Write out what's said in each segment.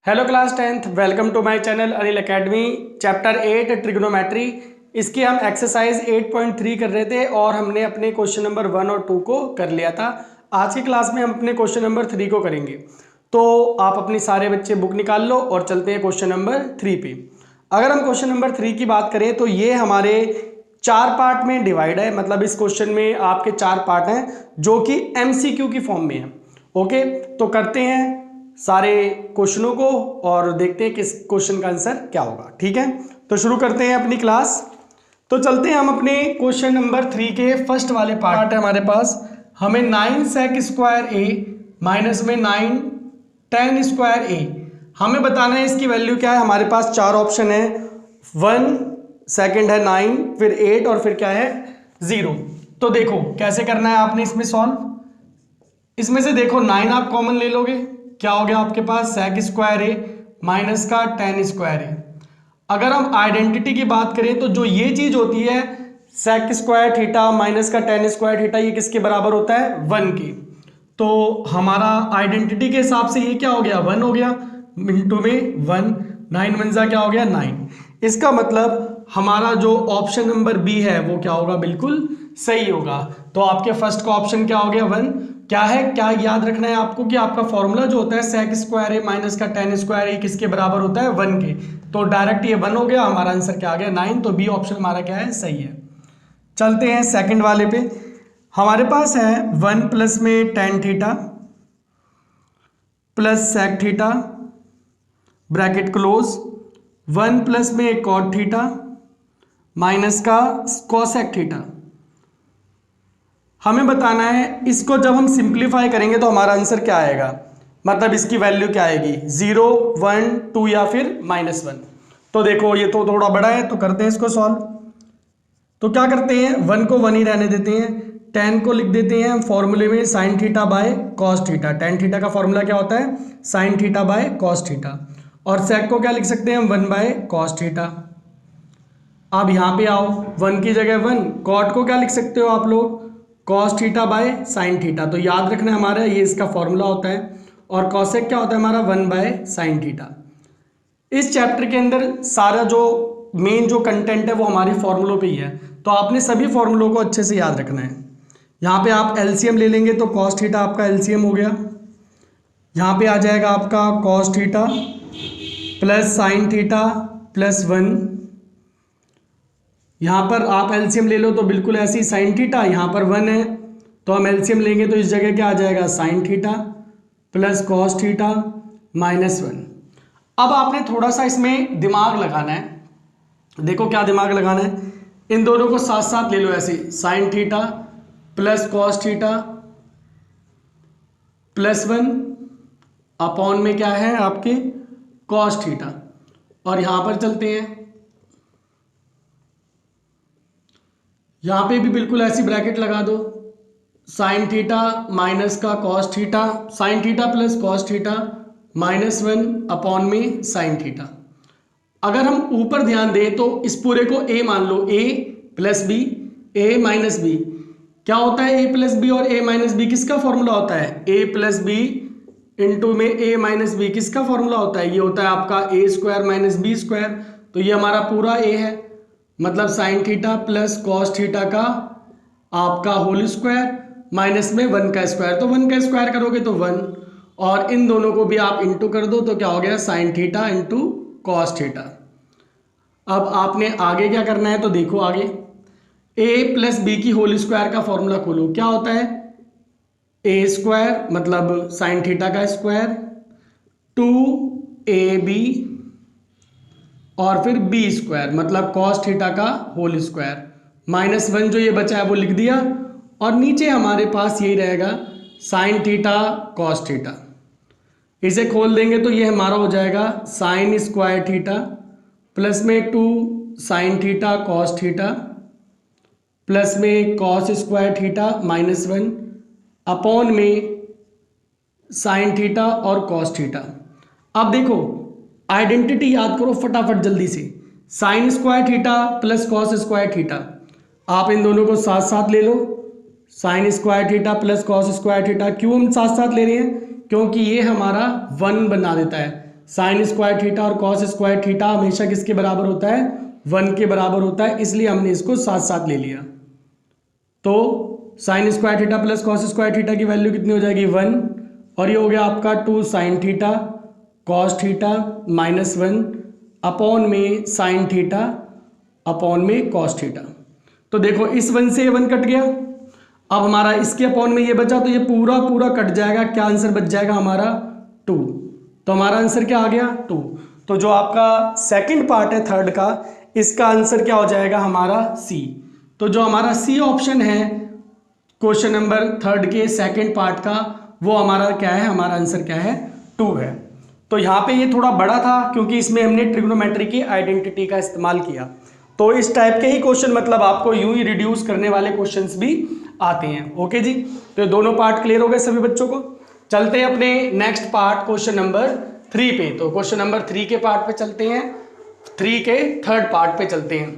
Hello class 10th, welcome to my channel Anil academy. Chapter 8 trigonometry, इसकी हम exercise 8.3 कर रहे थे और हमने अपने क्वेश्चन नंबर 1 और 2 को कर लिया था। आज की क्लास में हम अपने क्वेश्चन नंबर 3 को करेंगे। तो आप अपनी सारे बच्चे बुक निकाल लो और चलते हैं क्वेश्चन नंबर 3 पे। अगर हम क्वेश्चन नंबर 3 की बात करें तो ये हमारे 4 पार्ट में डिवाइड है, मतलब इस क्वेश्चन में आपके 4 पार्ट हैं जो कि MCQ की फॉर्म में है। ओके, तो करते हैं सारे क्वेश्चनों को और देखते हैं किस क्वेश्चन का आंसर क्या होगा। ठीक है, तो शुरू करते हैं अपनी क्लास। तो चलते हैं हम अपने क्वेश्चन नंबर 3 के फर्स्ट वाले पार्ट है हमारे पास। हमें 9 sec स्क्वायर ए माइनस में 9 tan स्क्वायर ए हमें बताना है, इसकी वैल्यू क्या है। हमारे पास 4 ऑप्शन है, 1, सेकंड है 9, फिर 8 और फिर क्या है 0। तो देखो कैसे करना है आपने इसमें सॉल्व। इसमें से देखो 9 आप कॉमन ले लोगे, क्या हो गया आपके पास sec स्क्वायर ए माइनस का tan स्क्वायर ए। अगर हम आइडेंटिटी की बात करें तो जो ये चीज होती है sec स्क्वायर थीटा माइनस का tan स्क्वायर थीटा, ये किसके बराबर होता है 1 के। तो हमारा आइडेंटिटी के हिसाब से ये क्या हो गया 1 हो गया, मिनटों में 1, 9 1 क्या हो गया 9। इसका मतलब हमारा जो ऑप्शन नंबर बी है वो क्या होगा, बिल्कुल सही होगा। तो आपके फर्स्ट का ऑप्शन क्या हो गया 1। क्या है, क्या याद रखना है आपको कि आपका फॉर्मूला जो होता है sec स्क्वायर ए माइनस का tan स्क्वायर ए किसके बराबर होता है 1 के। तो डायरेक्ट ये 1 हो गया, हमारा आंसर क्या आ गया 9। तो बी ऑप्शन हमारा क्या है, सही है। चलते हैं सेकंड वाले पे। हमारे पास है 1 प्लस में tan theta plus sec theta bracket close, 1 plus में cot थीटा माइनस का cosec थीटा। हमें बताना है इसको जब हम सिंप्लीफाई करेंगे तो हमारा आंसर क्या आएगा, मतलब इसकी वैल्यू क्या आएगी 0, 1, 2 या फिर -1। तो देखो ये तो थोड़ा बड़ा है, तो करते हैं इसको सॉल्व। तो क्या करते हैं 1 को 1 ही रहने देते हैं, tan को लिख देते हैं फॉर्मूले में sin theta by cos theta. tan theta का फॉर्मूला क्या होता है sin theta by cos theta. और sec को क्या लिख सकते हैं हम 1 बाय cos थीटा। अब यहाँ पे आओ, 1 की जगह 1, cot को क्या लिख सकते हो आप लोग cos theta by sine theta. तो याद रखना हमारा ये इसका फॉर्मूला होता है। और cosec क्या होता है हमारा 1 बाय साइन थीटा। इस चैप्टर के अंदर सारा जो मेन जो कंटेंट है वो हमारी फॉर्मूलों पे ही है, तो आपने सभी फॉर्मूलों को अच्छे से याद रखना है। यहाँ पे आप एलसीएम ले लेंगे तो cos थीटा आपका एलसीएम हो गया, यहाँ पे आ जाएगा आपका cos theta plus sign theta plus 1। यहाँ पर आप एलसीएम ले लो तो बिल्कुल ऐसी साइन थीटा, यहाँ पर 1 है तो हम एलसीएम लेंगे तो इस जगह क्या आ जाएगा sign theta plus cos theta minus 1। अब आपने थोड़ा सा इसमें दिमाग लगाना है। देखो क्या दिमाग लगाना है, इन दोनों को साथ साथ ले लो ऐसे, sign theta plus cos theta plus 1 upon में क्या है आपके कॉस थीटा। और यहाँ पर चलते हैं, यहाँ पे भी बिल्कुल ऐसी ब्रैकेट लगा दो, साइन थीटा माइनस का cos theta, sign theta plus cos theta minus 1 upon में साइन थीटा। अगर हम ऊपर ध्यान दें तो इस पूरे को a मान लो, a plus B, a minus B. क्या होता है a प्लस बी और a माइनस बी किसका फॉर्मूला होता है, a प्लस बी इंटू में a माइनस बी किसका फॉर्मूला होता है, ये होता है आपका a square minus B square. तो ये हमारा पूरा a है, मतलब sine theta plus cos theta का आपका होल स्क्वायर माइनस में 1 का स्क्वायर। तो 1 का स्क्वायर करोगे तो 1, और इन दोनों को भी आप इंटू कर दो तो क्या हो गया sine theta into cos theta. अब आपने आगे क्या करना है, तो देखो आगे a प्लस बी की होल स्क्वायर का फॉर्मूला खोलो। क्या होता है a स्क्वायर मतलब साइन थीटा का स्क्वायर 2ab और फिर बी स्क्वायर मतलब कॉस थीटा का होल स्क्वायर माइनस 1 जो ये बचा है वो लिख दिया। और नीचे हमारे पास यही रहेगा साइन थीटा कॉस थीटा। इसे खोल देंगे तो ये हमारा हो जाएगा साइन स्क्वायर थीटा प्लस में 2 sine theta cos theta plus में cos square theta minus 1 upon में साइन थीटा और कॉस थीटा। अब देखो आइडेंटिटी याद करो फटाफट जल्दी से, sine square theta plus cos square theta, आप इन दोनों को साथ साथ ले लो, sine square theta plus cos square theta. क्यों हम साथ साथ ले रहे हैं, क्योंकि ये हमारा 1 बना देता है। साइन स्क्वायर थीटा और कॉस स्क्वायर थीटा हमेशा किसके बराबर होता है, 1 के बराबर होता है, इसलिए हमने इसको साथ साथ ले लिया। तो sign square theta plus cos square theta की वैल्यू कितनी हो जाएगी 1, और ये हो गया आपका 2 sine theta cos theta -1 upon में साइन थीटा अपॉन में कॉस थीटा। तो देखो इस 1 से ये 1 कट गया, अब हमारा इसके अपॉन में ये बचा, तो ये पूरा पूरा कट जाएगा, क्या आंसर बच जाएगा हमारा 2। तो हमारा आंसर क्या आ गया 2। तो जो आपका सेकंड पार्ट है थर्ड का, इसका आंसर क्या हो जाएगा हमारा सी। तो जो हमारा सी ऑप्शन है क्वेश्चन नंबर थर्ड के सेकंड पार्ट का, वो हमारा क्या है, हमारा आंसर क्या है 2 है। तो यहाँ पे ये थोड़ा बड़ा था क्योंकि इसमें हमने ट्रिग्नोमेट्री की आइडेंटिटी का इस्तेमाल किया। तो इस टाइप के ही क्वेश्चन मतलब आपको यूं ही रिड्यूस करने वाले क्वेश्चंस भी आते हैं। ओके जी, तो ये दोनों पार्ट क्लियर हो गए सभी बच्चों को। चलते हैं अपने नेक्स्ट पार्ट क्वेश्चन नंबर 3 पे। तो क्वेश्चन नंबर 3 के पार्ट पे चलते हैं, 3 के थर्ड पार्ट पे चलते हैं।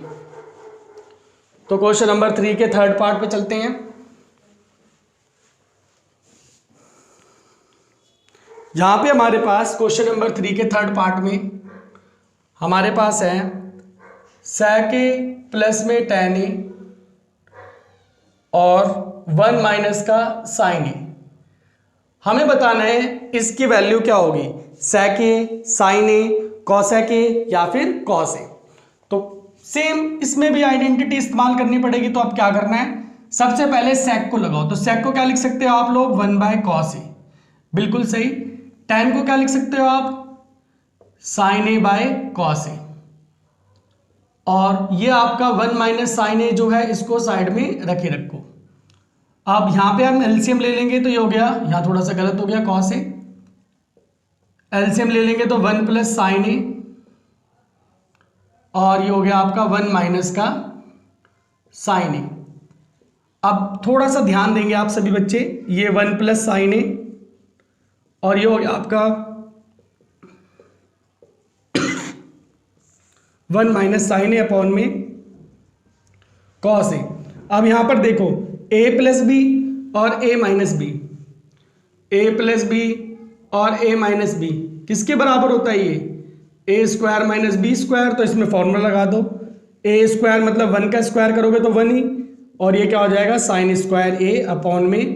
तो क्वेश्चन नंबर 3 के थर्ड पार्ट पे चलते हैं। यहां पे हमारे पास क्वेश्चन नंबर 3 के थर्ड पार्ट में हमारे पास है sec a प्लस में tan a और 1 माइनस का sin a। हमें बताना है इसकी वैल्यू क्या होगी, sec a, sin a, cosec a या फिर cos a। तो सेम इसमें भी आइडेंटिटी इस्तेमाल करनी पड़ेगी। तो अब क्या करना है, सबसे पहले sec को लगाओ। तो sec को क्या लिख सकते हो आप लोग 1/cos a, बिल्कुल सही। tan को क्या लिख सकते हो आप sin a/cos a, और ये आपका 1 माइनस साइन ए जो है इसको साइड में रखे रखो। अब यहां पे हम एलसीएम ले लेंगे तो ये हो गया, यहां थोड़ा सा गलत हो गया कॉस ए, एलसीएम ले लेंगे तो 1 प्लस साइन ए, और ये हो गया आपका 1 माइनस का साइन ए। अब थोड़ा सा ध्यान देंगे आप सभी बच्चे, ये 1 प्लस साइन ए और ये हो गया आपका 1 माइनस साइन ए अपॉन में कॉस ए। अब यहां पर देखो a प्लस बी और a minus B, a plus B और a माइनस बी किसके बराबर होता है, ये a square minus B square. तो इसमें फॉर्मूला लगा दो, a स्क्वायर मतलब 1 का स्क्वायर करोगे तो 1 ही, और ये क्या हो जाएगा साइन स्क्वायर a अपॉन में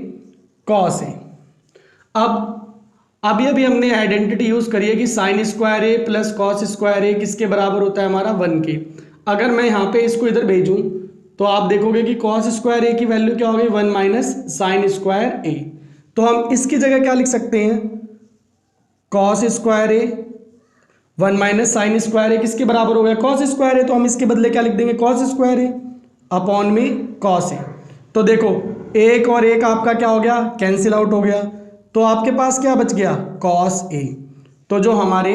कॉस ए। अब अभी अभी हमने आइडेंटिटी यूज करी है कि साइन स्क्वायर ए प्लस कॉस स्क्वायर ए किसके बराबर होता है हमारा 1 के। अगर मैं यहाँ पे इसको इधर भेजूं तो आप देखोगे कि कॉस स्क्वायर ए की वैल्यू क्या होगी 1 माइनस साइन स्क्वायर ए। तो हम इसकी जगह क्या लिख सकते हैं, कॉस स्क्वायर ए 1 माइनस साइन स्क्वायर ए किसके बराबर हो गया कॉस स्क्वायर ए। तो हम इसके बदले क्या लिख देंगे कॉस स्क्वायर ए अपॉन में कॉस ए। तो देखो एक और एक आपका क्या हो गया कैंसिल आउट हो गया, तो आपके पास क्या बच गया कॉस ए। तो जो हमारे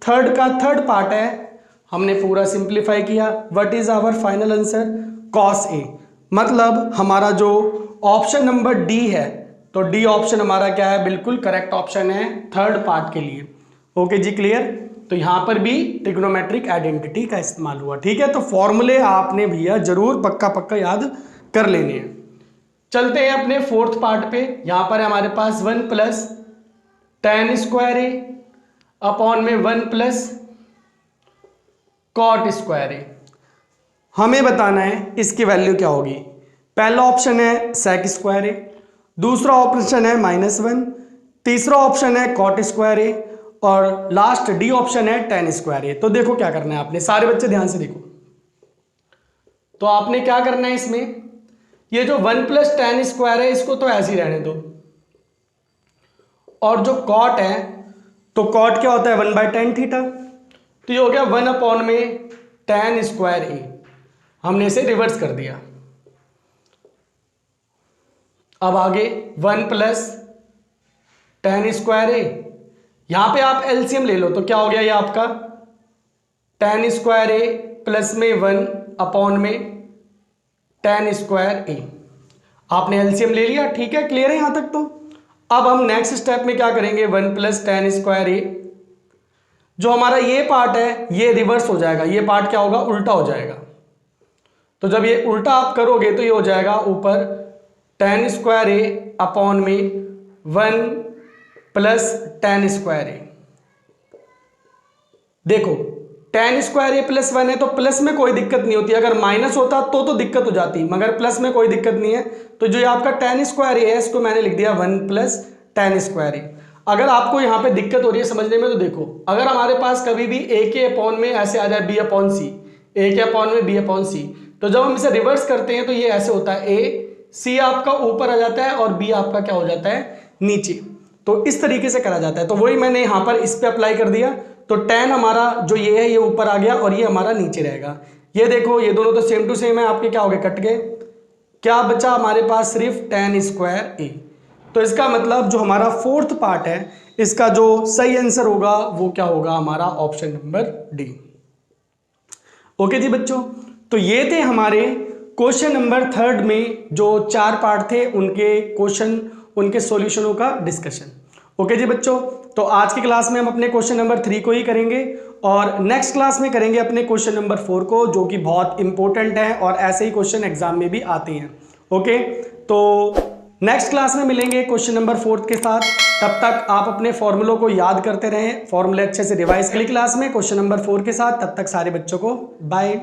थर्ड का थर्ड पार्ट है हमने पूरा सिंप्लीफाई किया। What is our final answer cos A. मतलब हमारा जो ऑप्शन नंबर डी है, तो डी ऑप्शन हमारा क्या है, बिल्कुल करेक्ट ऑप्शन है थर्ड पार्ट के लिए। ओके जी, क्लियर। तो यहां पर भी ट्रिग्नोमेट्रिक आइडेंटिटी का इस्तेमाल हुआ। ठीक है, तो फॉर्मूले आपने भैया जरूर पक्का पक्का याद कर लेने हैं। चलते हैं अपने फोर्थ पार्ट पे। यहां पर हमारे पास 1 प्लस tan स्क्वायर ए अपॉन में 1 प्लस कॉट स्क्वायर ए। हमें बताना है इसकी वैल्यू क्या होगी। पहला ऑप्शन है सेक स्क्वायर ए, दूसरा ऑप्शन है -1, तीसरा ऑप्शन है कॉट स्क्वायर ए, और लास्ट डी ऑप्शन है tan स्क्वायर ए। तो देखो क्या करना है आपने, सारे बच्चे ध्यान से देखो। तो आपने क्या करना है इसमें, ये जो 1 प्लस tan स्क्वायर है इसको तो ऐसे ही रहने दो, और जो कॉट है तो कॉट क्या होता है 1/tan थीटा। तो ये हो गया 1 अपॉन में tan स्क्वायर ए, हमने इसे रिवर्स कर दिया। अब आगे 1 प्लस tan स्क्वायर ए, यहां पे आप एलसीएम ले लो तो क्या हो गया ये आपका tan स्क्वायर ए प्लस में 1 अपॉन में tan स्क्वायर ए। आपने एलसीएम ले लिया, ठीक है, क्लियर है यहां तक। तो अब हम नेक्स्ट स्टेप में क्या करेंगे, 1 प्लस tan स्क्वायर ए, जो हमारा ये पार्ट है ये रिवर्स हो जाएगा, ये पार्ट क्या होगा उल्टा हो जाएगा। तो जब ये उल्टा आप करोगे तो ये हो जाएगा ऊपर tan स्क्वायर ए अपॉन में 1 प्लस tan स्क्वायर ए। देखो tan स्क्वायर ए प्लस 1 है तो प्लस में कोई दिक्कत नहीं होती, अगर माइनस होता तो दिक्कत हो जाती, मगर प्लस में कोई दिक्कत नहीं है। तो जो ये आपका tan स्क्वायर ए है इसको मैंने लिख दिया 1 प्लस tan स्क्वायर ए। अगर आपको यहाँ पे दिक्कत हो रही है समझने में तो देखो, अगर हमारे पास कभी भी a के अपॉन में ऐसे आ जाए b अपॉन सी, a के अपॉन में b अपॉन सी, तो जब हम इसे रिवर्स करते हैं तो ये ऐसे होता है, a c आपका ऊपर आ जाता है और b आपका क्या हो जाता है नीचे। तो इस तरीके से करा जाता है, तो वही मैंने यहाँ पर इस पे अप्लाई कर दिया। तो tan हमारा जो ये है ये ऊपर आ गया और ये हमारा नीचे रहेगा। ये देखो ये दोनों तो सेम टू सेम है, आपके क्या हो गए कट गए, क्या बचा हमारे पास सिर्फ tan स्क्वायर ए। तो इसका मतलब जो हमारा फोर्थ पार्ट है इसका जो सही आंसर होगा वो क्या होगा हमारा ऑप्शन नंबर डी। ओके जी बच्चों, तो ये थे हमारे क्वेश्चन नंबर थर्ड में जो 4 पार्ट थे उनके क्वेश्चन, उनके सॉल्यूशनों का डिस्कशन। ओके जी बच्चों, तो आज की क्लास में हम अपने क्वेश्चन नंबर 3 को ही करेंगे और नेक्स्ट क्लास में करेंगे अपने क्वेश्चन नंबर 4 को, जो कि बहुत इंपॉर्टेंट है और ऐसे ही क्वेश्चन एग्जाम में भी आते हैं। ओके, तो नेक्स्ट क्लास में मिलेंगे क्वेश्चन नंबर 4 के साथ। तब तक आप अपने फॉर्मूलों को याद करते रहें, फॉर्मूले अच्छे से रिवाइज करें क्लास में क्वेश्चन नंबर 4 के साथ। तब तक सारे बच्चों को बाय।